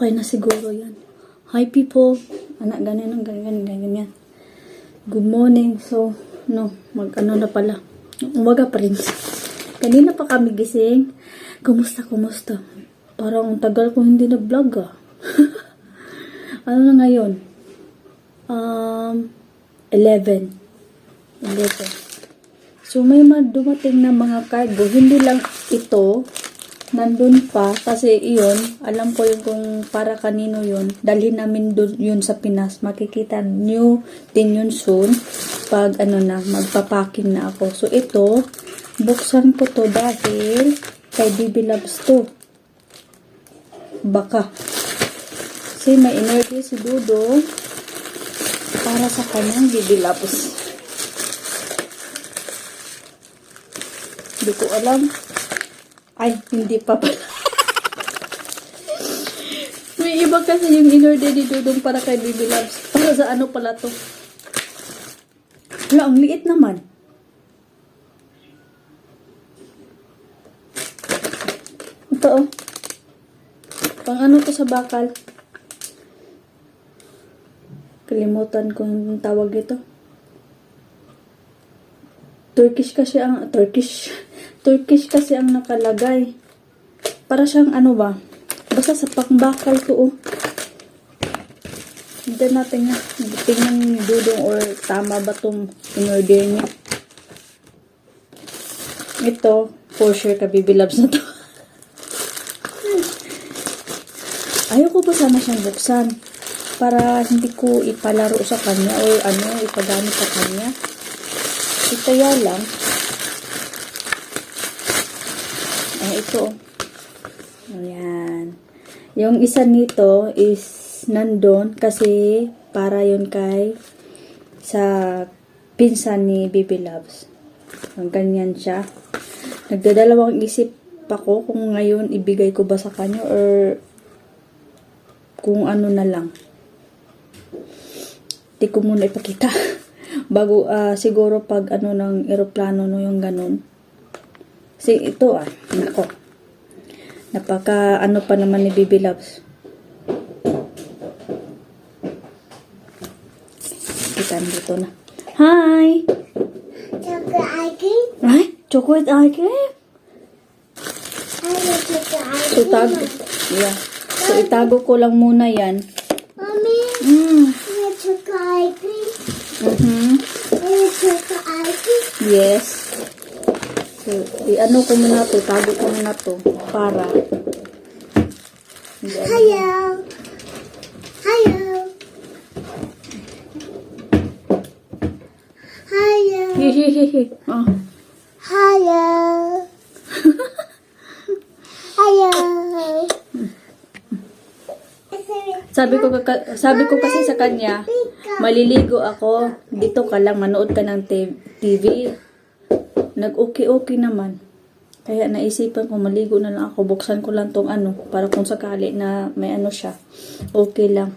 Okay na siguro yan. Hi people. Anak, ganyan, ganyan. Good morning. So, no, mag-ano na pala. Umaga pa rin. Kanina pa kami gising. Kumusta? Parang ang tagal ko hindi nag-vlog ah. Ano na ngayon? 11. So, may dumating na mga cargo. Hindi lang ito. Nandun pa. Kasi iyon, alam ko yung kung para kanino yun. Dalhin namin dun, yun sa Pinas. Makikita nyo din yun soon. Pag magpapacking na ako. So, ito, buksan ko to dahil kay Baby Loves to. Baka. Kasi may energy si Dudo para sa kanyang Baby Loves. Hindi ko alam. Ay, hindi pa pala. May iba kasi yung in-order ni Dudong para kay Baby Loves. Para sa ano pala to? Wala, ang liit naman. Ito oh. Pang ano to sa bakal? Kalimutan ko yung tawag ito. Turkish kasi ang nakalagay. Para siyang ano ba? Basta sa pangbakal to oh. Hindi natin nga. Tingnan ni Dudong or tama ba itong in-order niya. Ito, for sure ka Baby Loves na to. Ayoko pa sana siyang buksan. Para hindi ko ipalaro sa kanya or ipagamit sa kanya. Kaya lang. Ito. Ayan. Yung isa nito is nandun kasi para yun kay sa pinsan ni Baby Loves. Ganyan siya. Nagdadalawang isip ako kung ngayon ibigay ko ba sa kanya or kung ano na lang. Hindi ko muna ipakita. Bago, siguro pag ng eroplano no yung ganun. Kasi ito nako. Napaka pa naman ni Baby Loves. Kita dito na. Hi! Chocolate ice cream? Ay, chocolate ice cream? I love chocolate ice So, cream. yeah. So, itago ko lang muna yan. Mommy, Mm. I love chocolate ice cream. Mm-hmm. I love chocolate ice cream. Yes. So, ko muna to. Tago ko muna to. Para. Hello. Hello. Hello. Hihihihi. Oh. Hello. Hello. Sabi ko kasi sa kanya, maliligo ako. Dito ka lang, manood ka ng TV. Nag-okay naman. Kaya naisipan ko, maligo na lang ako. Buksan ko lang tong para kung sakali na may siya. Okay lang.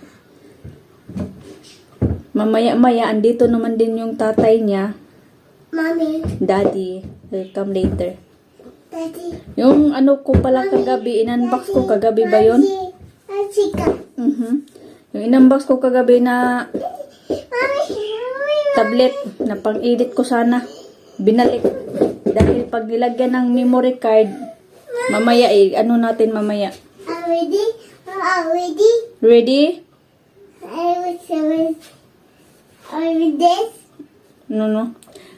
Mamaya-maya, andito naman din yung tatay niya. Mommy. Daddy. Will come later. Daddy. Yung ko pala kagabi, in-unbox ko kagabi ba yun? Chica. Yung in-unbox ko kagabi na Mommy. tablet na pang-edit ko sana. Binalik. Dahil pag nilagyan ng memory card, mamaya natin mamaya. Ready? Ready? Ready? Are we this? No.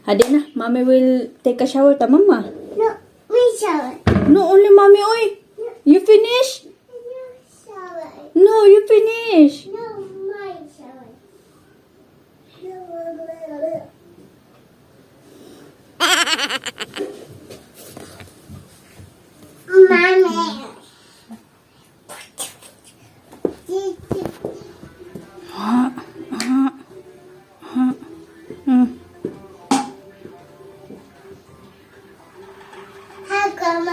Hadi na. Mommy will take a shower ta, mama. No, we shower. No, only mommy, oy. You finish? No, shower. No, you finish. No, my shower. Mommy. How come?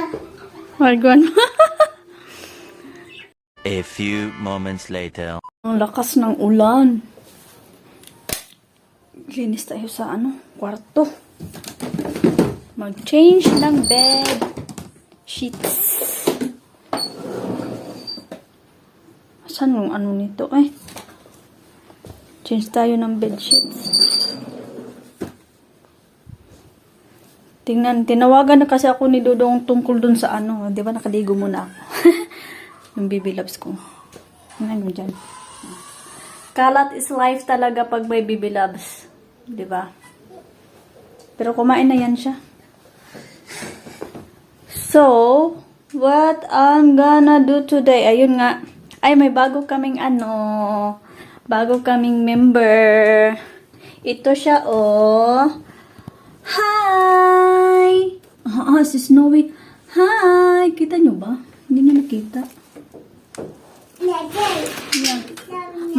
Argon. A few moments later. Ang lakas ng ulan. Linis tayo sa kwarto. Mag-change ng bed sheets. Saan yung ano nito? Ay. Change tayo ng bedsheets. Tinawagan na kasi ako ni Dudong tungkol dun sa ano. Di ba nakaligo muna ako? Yung baby loves ko. Ano dyan? Kalat is life talaga pag may baby loves. Di ba? Pero kumain na yan siya. So, what I'm gonna do today? Ayun nga. Ay, may bago kaming ano. Bago kaming member. Ito siya, oh. Hi! Si Snowy. Hi! Kita nyo ba? Hindi na nakita. Yeah.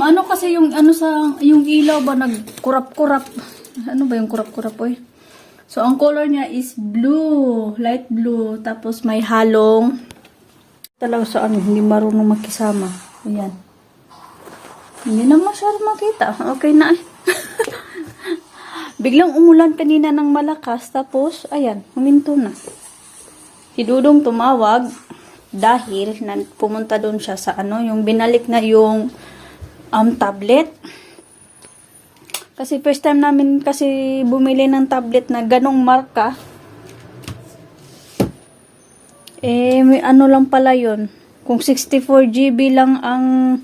Maano kasi yung ano sa yung ilaw ba nagkurap-kurap. Ano ba yung kurap-kurap oy? So ang color niya is blue, light blue, tapos may halong talaga sa ano, hindi marunong makisama. Ayan. Hindi na masyado makita. Okay na eh. Biglang umulan kanina ng malakas, tapos ayan, huminto na. Si Dudong tumawag dahil pumunta doon siya sa ano, yung binalik na yung tablet. Kasi first time namin kasi bumili ng tablet na ganong marka. Eh, may ano lang pala yun. Kung 64 GB lang ang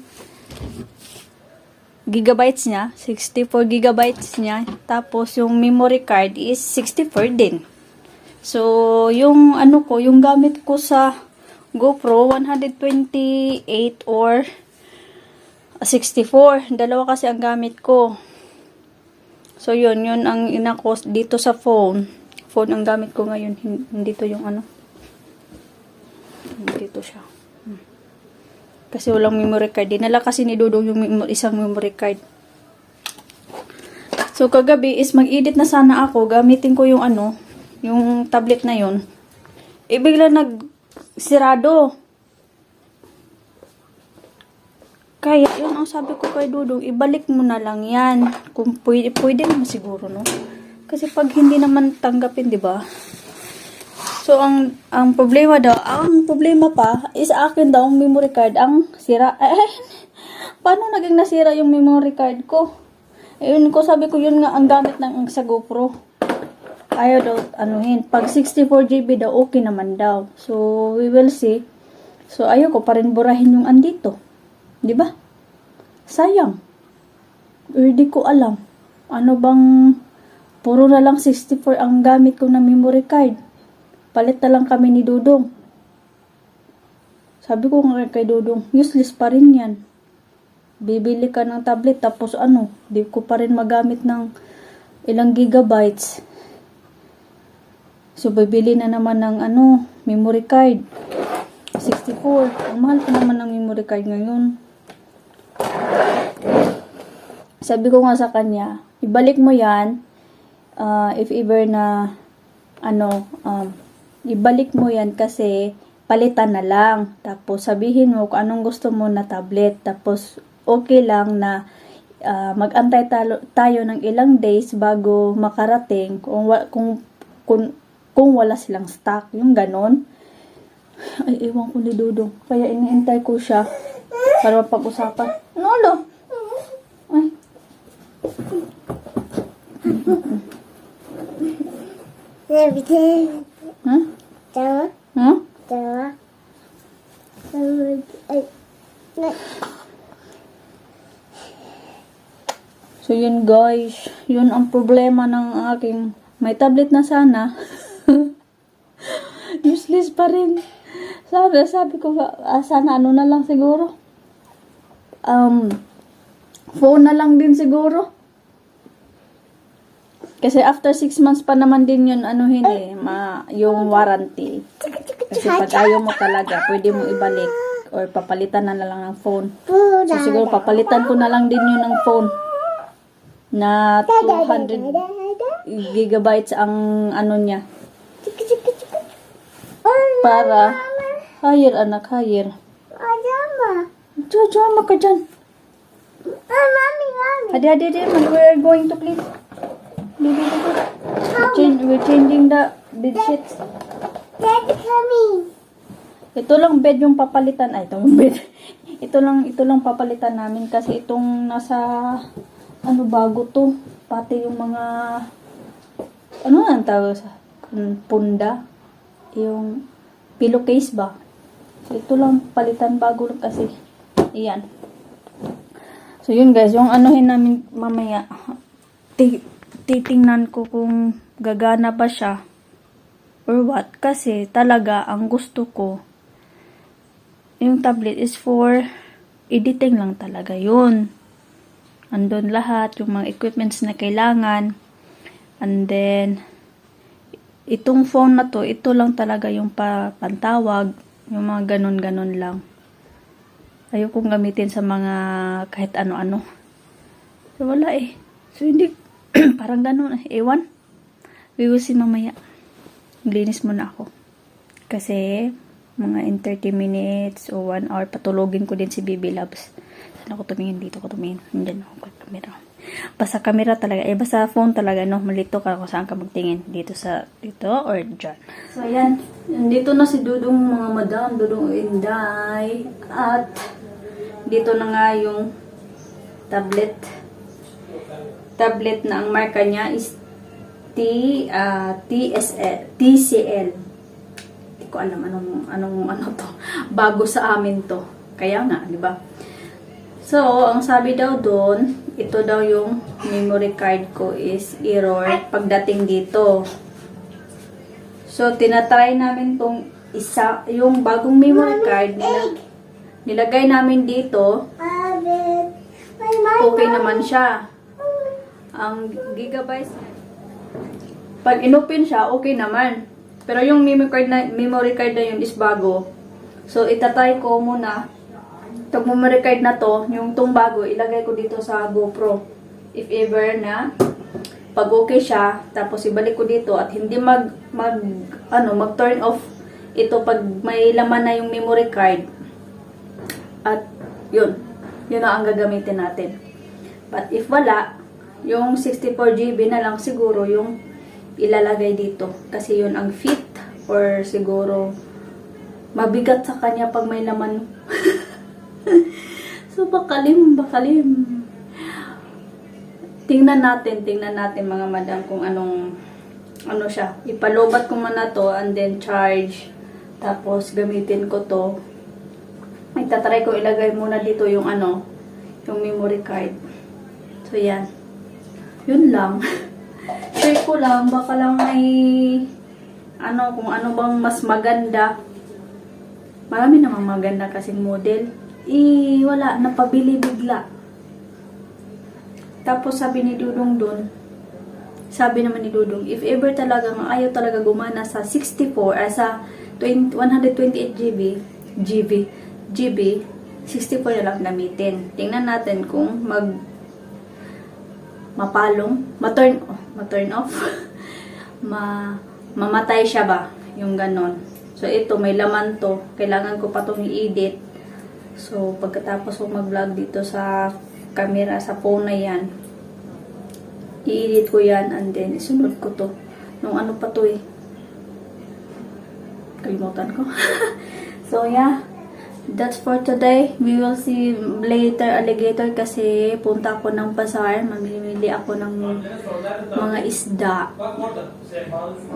gigabytes niya, 64 gigabytes niya, tapos yung memory card is 64 din. So, yung ano ko, yung gamit ko sa GoPro, 128 or 64. Dalawa kasi ang gamit ko. So, yun ang inako dito sa phone. Phone ang gamit ko ngayon. Hindi to yung ano. Dito siya. Kasi walang memory card. Dinala kasi ni Dudong yung isang memory card. So, kagabi is mag-edit na sana ako. Gamitin ko yung ano, yung tablet na yun. Eh, bigla nagsirado. Kaya, yun ang sabi ko kay Dudong, ibalik mo na lang yan. Kung pwede naman siguro, no? Kasi pag hindi naman tanggapin, di ba? So, ang problema daw, ang problema pa, is akin daw, ang memory card, ang sira. Paano naging nasira yung memory card ko? Ayun ko, sabi ko, yun nga ang gamit ng sa GoPro. Ayaw daw, anuhin. Pag 64 GB daw, okay naman daw. So, we will see. So, ayaw ko pa rin burahin yung andito. Di ba? Sayang. Hindi ko alam. Ano bang puro na lang 64 ang gamit ko na memory card. Palit na lang kami ni Dudong. Sabi ko nga kay Dudong, useless pa rin yan. Bibili ka ng tablet tapos ano, di ko pa rin magamit ng ilang gigabytes. So, bibili na naman ng ano, memory card. 64. Ang mahal pa naman ng memory card ngayon. Sabi ko nga sa kanya, ibalik mo yan, if ever na, ano, ibalik mo yan kasi palitan na lang. Tapos sabihin mo kung anong gusto mo na tablet. Tapos okay lang na mag-antay tayo ng ilang days bago makarating kung wala silang stock. Yung ganon. Ay, ewan ko ni Dudong. Kaya iniintay ko siya para mapag-usapan. Nolo! Ay. Huh? Huh? So, yun guys. Yun ang problema ng aking may tablet na sana. Useless pa rin. Sabi ko, sana ano na lang siguro. Phone na lang din siguro. Kasi after 6 months pa naman din yun, yung warranty. Kasi pag ayaw mo talaga, pwede mo ibalik. Or papalitan na lang ng phone. So siguro papalitan ko na lang din yun ng phone. Na 200 gigabytes ang ano niya. Para, higher anak, higher. Jama ka dyan. Hadi, we're going to play. We're changing the bed sheets. Daddy coming. Ito lang bed yung papalitan. Ay, itong bed. ito lang papalitan namin kasi itong nasa ano bago to, pati yung mga ano ang tawag sa punda, yung pillowcase ba. So ito lang palitan bago lang kasi. Iyan. So yun guys, yung anuhin namin mamaya. Titingnan ko kung gagana ba siya or what, kasi talaga ang gusto ko yung tablet is for editing lang talaga yun. Andun lahat yung mga equipments na kailangan, and then itong phone na to, ito lang talaga yung pantawag, yung mga ganon-ganon lang. Ayokong gamitin sa mga kahit ano-ano. So wala eh. So hindi parang ganon eh. Ewan. We will see mamaya. Linis muna ako. Kasi mga in 30 minutes o 1 hour patulogin ko din si Baby Loves. Saan ako tumingin? Dito ako tumingin. Hindi ako camera. Basta camera talaga. Eh basta phone talaga, no? Malito ka kung saan ka magtingin. Dito or dyan. So ayan. Dito na si Dudong mga madam. Dudong Inday. At dito na nga yung tablet. Tablet na ang marka niya is TCL. Hindi ko alam ano to. Bago sa amin to. Kaya nga, di ba? So, ang sabi daw doon, ito daw yung memory card ko is error pagdating dito. So, tinatry namin tong isa, yung bagong memory card nilagay namin dito. Okay naman siya. Ang gigabytes, pag inopen siya, okay naman. Pero yung memory card na yun is bago. So, itatry ko muna. Itong memory card na to, yung tong bago, ilagay ko dito sa GoPro. If ever na, pag okay siya, tapos ibalik ko dito at hindi mag-turn off ito pag may laman na yung memory card. At, yun na ang gagamitin natin. But if wala, yung 64GB na lang siguro yung ilalagay dito. Kasi yun ang fit or siguro mabigat sa kanya pag may laman. So, bakalim. Tingnan natin mga madam kung ano siya. Ipalobat ko muna to and then charge. Tapos, gamitin ko to. Itatry ko ilagay muna dito yung yung memory card. So, yan. Yun lang. Check ko lang, baka lang may kung ano bang mas maganda. Marami namang maganda kasing model. Wala, napabili bigla. Tapos sabi ni Dudong dun, sabi naman ni Dudong, if ever talagang ayaw talaga gumana sa 64, sa 128GB, 64 na lang gamitin. Tingnan natin kung ma-turn off, mamatay siya ba, yung ganon. So, ito, may laman to. Kailangan ko pa itong i-edit. So, pagkatapos ko mag-vlog dito sa camera, sa phone na yan, i-edit ko yan and then isunod ko to. Nung ano pa to eh. Kalimutan ko. So, yeah. That's for today. We will see later, alligator, kasi punta ako ng bazaar. Mamimili ako ng mga isda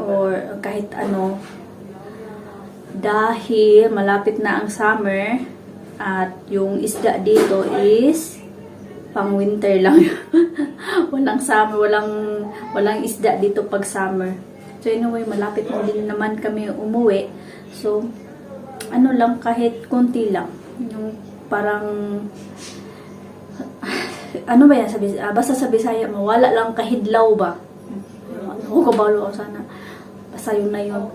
or kahit ano. Dahil malapit na ang summer at yung isda dito is pang winter lang. Walang summer, walang isda dito pag summer. So anyway, malapit na din naman kami umuwi. So lang, kahit konti lang. Yung parang ba yan? Basta sa Bisaya, mawala lang kahidlaw ba? Ako kabalo ako sana. Basta yun na yun.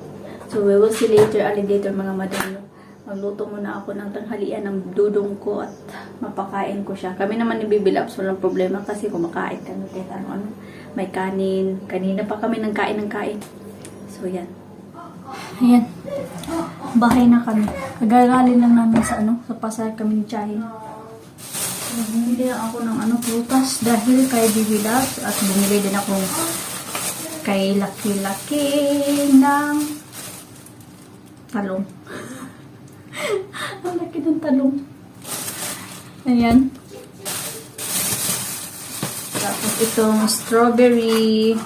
So, we will see later, alligator, mga madam. Magluto muna ako ng tanghalian ng Dudong ko at mapakain ko siya. Kami naman ni Baby Loves, walang problema kasi kumakain kami kahit ano. May kanin. Kanina pa kami nang kain. So, yan. Ayan. Bahay na kami. Kagagalin lang namin sa sa pasar kami Chahin. So, bumili ako ng prutas dahil kay Baby Loves at bumili din ako kay Laki ng talong. Ang laki ng talong. Ayan. Tapos itong strawberry.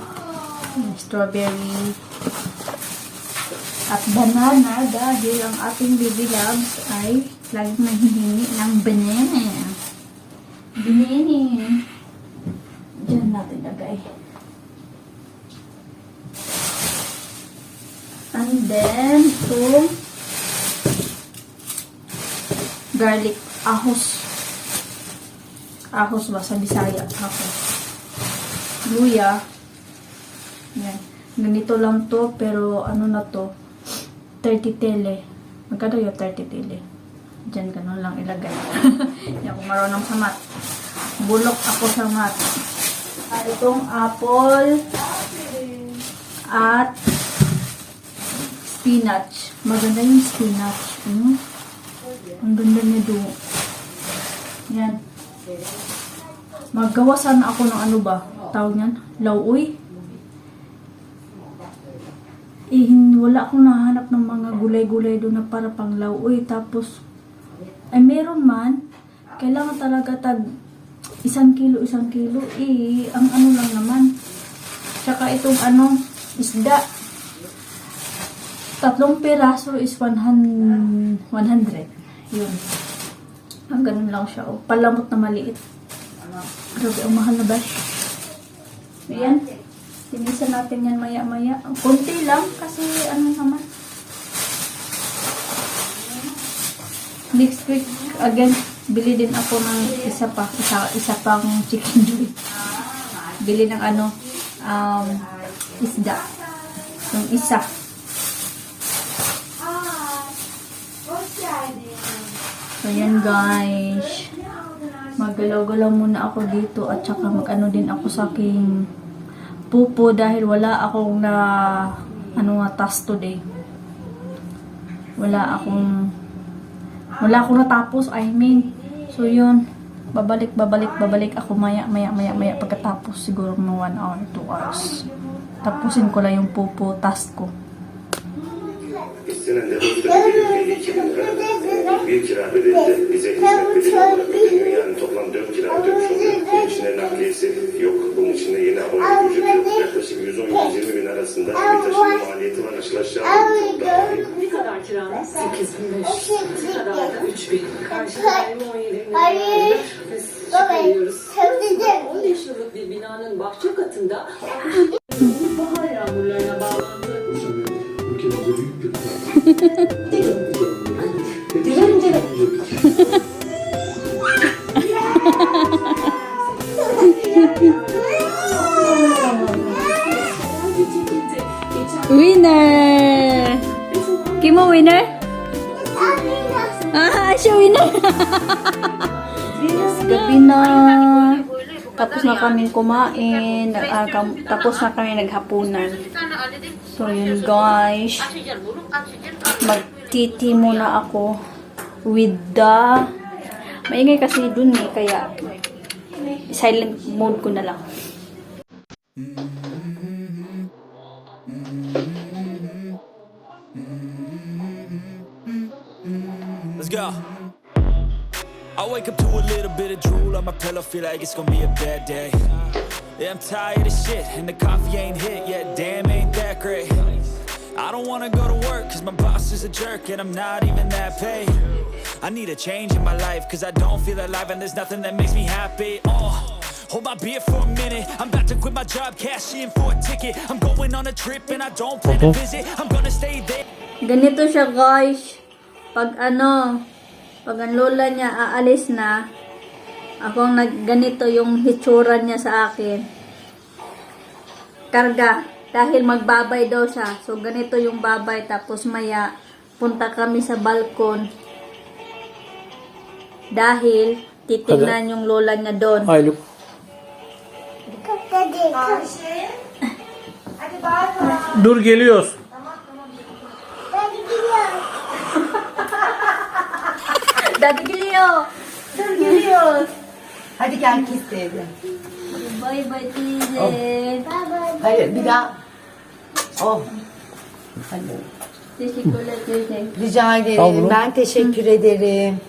Strawberry. At banana dahil ang ating baby loves ay laging nanghihingi ng banana. Banana. Diyan natin lagay. And then, itong garlic ahos. Ahos ba? Sa Bisaya. Ahos. Luya. Yan. Ganito lang to, pero ano na to? 30 tele. Magkano yung 30 tele? Diyan, ganun lang ilagay. Hindi ako marunong sa math. Bulok ako sa math. At itong apple. At spinach. Maganda yung spinach. Ang ganda niya doon. Yan. Maggawa sana ako ng ano ba? Tawag niyan? Lauoy. Wala akong nahanap ng mga gulay-gulay doon na para pang lauoy. Tapos, ay meron man. Kailangan talaga tag 1 kilo. Ang ano lang naman. Tsaka itong ano, isda. 3 piraso is 100. Yun. Ang ganun lang siya. O, palamot na maliit. Grabe, ang mahal na ba? Ayan. Tinisan natin yan maya-maya. Kunti lang kasi ano naman. Next week, again, bili din ako ng isa pang chicken joy. Bili ng ano, isda. Yung isa. So, yan guys. Maggalaw-galaw muna ako dito at saka mag-ano din ako sa aking pupo dahil wala akong task today. Wala akong natapos, I mean. So, yun. Babalik ako maya pagkatapos siguro mga 1 hour, 2 hours. Tapusin ko lang yung pupo task ko. İstenen depozito belirli 2.000 lira. Bir kira bedeli de bize hizmet bedeli olarak ödeniyor. Yani toplam 4 kira ödemiş oluyor. Bunun içinde nakliyesi yok. Bunun içinde yeni abonelik ücreti yok. Yaklaşık 110-120 bin arasında bir taşıma maliyeti var. Aşılaşacağı çok daha büyük. Ne kadar kiranız? 8.500. Ne kadar da 3.000. Karşılığında 17 bin lira. Biz çıkarıyoruz. 15 yıllık bir binanın bahçe katında bahar yağmurlarına bağlandı. Ülkemizde büyük bir Winner! Kim mo winner? Ah, siya winner! Gabi na. Tapos na kami kumain. Tapos na kami naghapunan. So, yun guys. Magtiti muna ako with the... Maingay kasi dun eh, kaya silent mode ko na lang. Let's go. I wake up to a little bit of drool on my pillow, feel like it's gonna be a bad day. Yeah, I'm tired of shit, and the coffee ain't hit yet, damn, ain't that great. I don't wanna go to work, cause my boss is a jerk, and I'm not even that paid. I need a change in my life, cause I don't feel alive, and there's nothing that makes me happy. Hold my beer for a minute, I'm about to quit my job, cash in for a ticket. I'm going on a trip, and I don't plan to visit, I'm gonna stay there. Ganito siya guys. Pag ang lola niya aalis na, akong ganito yung hitsura niya sa akin. Karga. Dahil magbabay daw siya. So, ganito yung babay. Tapos maya, punta kami sa balkon. Dahil, titignan yung lola niya doon. Ay, look. Dur geliyoruz. Daddy geliyor. Dur geliyoruz. Hadi gel kiss teyze. Bye bye teyze. Hayır bir daha. Oh. Hadi. Teşekkürler teyze. Rica Al ederim. bunu. Ben teşekkür ederim.